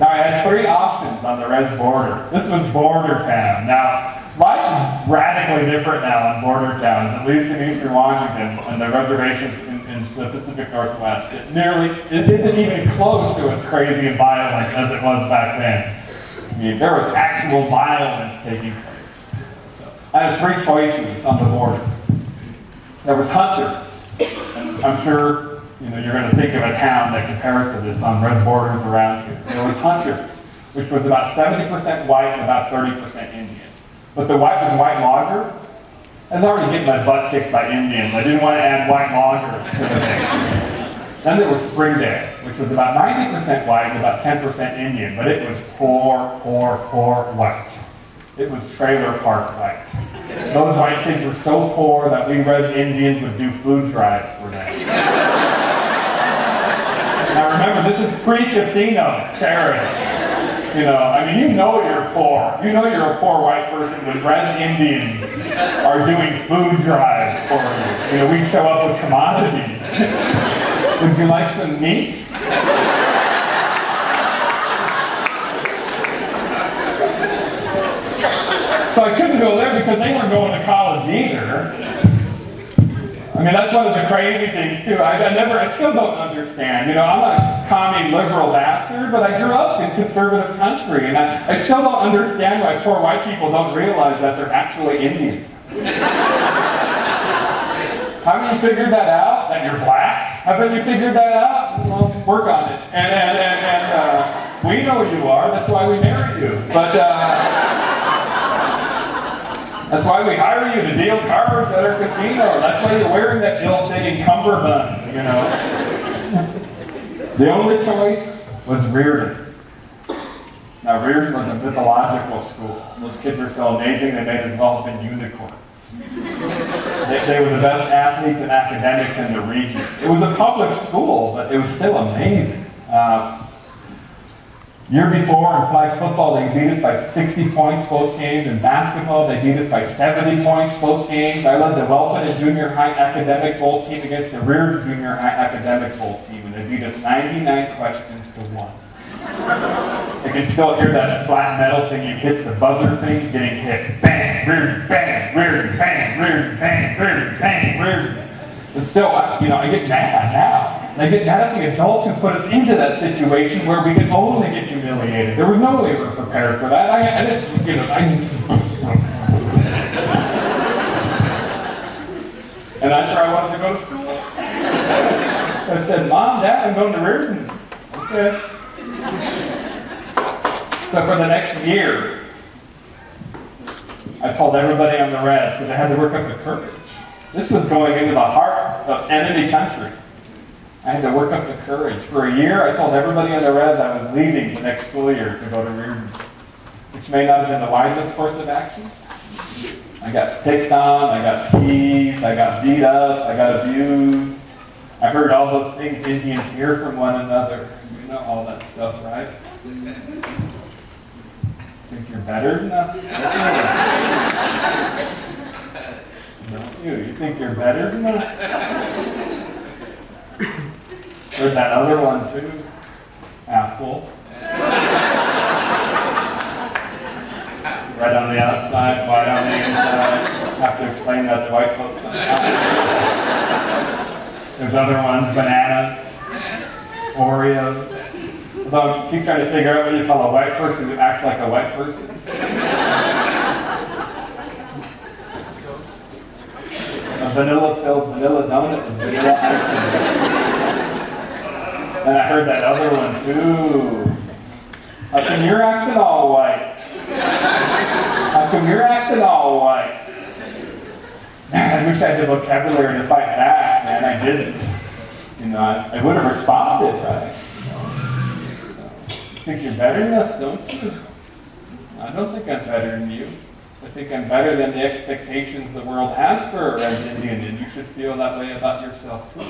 Now, I had three options on the res border. This was border town. Now, life is radically different now in border towns, at least in eastern Washington and the reservations in the Pacific Northwest. It isn't even close to as crazy and violent as it was back then. I mean, there was actual violence taking place. So, I had three choices on the border. There was hunters. And I'm sure you're going to think of a town that compares to this on res borders around here. There was hunters, which was about 70% white and about 30% Indian. But the white was white loggers. I was already getting my butt kicked by Indians. I didn't want to add white loggers to the mix. Then there was Springdale, which was about 90% white and about 10% Indian, but it was poor white. It was trailer park white. Those white kids were so poor that we res Indians would do food drives for them. Now remember, this is pre-casino charity. You know you're poor. You know you're a poor white person when res Indians are doing food drives for you. We show up with commodities. Would you like some meat? So I couldn't go there because they weren't going to college either. That's one of the crazy things too. I still don't understand. I'm a commie liberal bastard, but I grew up in conservative country, and I still don't understand why poor white people don't realize that they're actually Indian. Haven't you figured that out? That you're black? Haven't you figured that out? Well, work on it. And we know you are. That's why we marry you. But that's why we hire you to deal cards at our casino. That's why you're wearing that ill-fitting cummerbund, The only choice was Reardon. Now, Reardon was a mythological school. Those kids are so amazing, they may as well have been unicorns. They were the best athletes and academics in the region. It was a public school, but it was still amazing. Year before, in flag football, they beat us by 60 points both games. In basketball, they beat us by 70 points both games. I led the Welpin Junior High Academic Bowl team against the Reardon Junior High Academic Bowl team, and they beat us 99 questions to 1. You can still hear that flat metal thing you hit, the buzzer thing, getting hit. Bang, Reardon, bang, Reardon, bang, Reardon, bang, Reardon, bang, Reardon. And still, I get mad now. I get mad at the adults who put us into that situation where we could only get humiliated. There was no way we were prepared for that. I didn't, And that's where I wanted to go to school. So I said, Mom, Dad, I'm going to Reardon. Okay. So for the next year, I told everybody on the res because I had to work up the courage. This was going into the heart of enemy country. I had to work up the courage. For a year, I told everybody on the res I was leaving the next school year to go to Reardon, which may not have been the wisest course of action. I got picked on, I got teased, I got beat up, I got abused. I heard all those things Indians hear from one another. You know all that stuff, right? Think you're better than us? Don't you? You think you're better than us? Heard that other one too. Apple. Red on the outside, white on the inside. Have to explain that to white folks sometimes. There's other ones, bananas, Oreos. Although I keep trying to figure out what you call a white person who acts like a white person. A vanilla-filled vanilla donut with vanilla icing. And I heard that other one too. How come you're acting all white? How come you're acting all white? Man, I wish I had the vocabulary to fight back, man. I didn't. I would have responded, right? You think you're better than us, don't you? I don't think I'm better than you. I think I'm better than the expectations the world has for a res Indian, and you should feel that way about yourself too.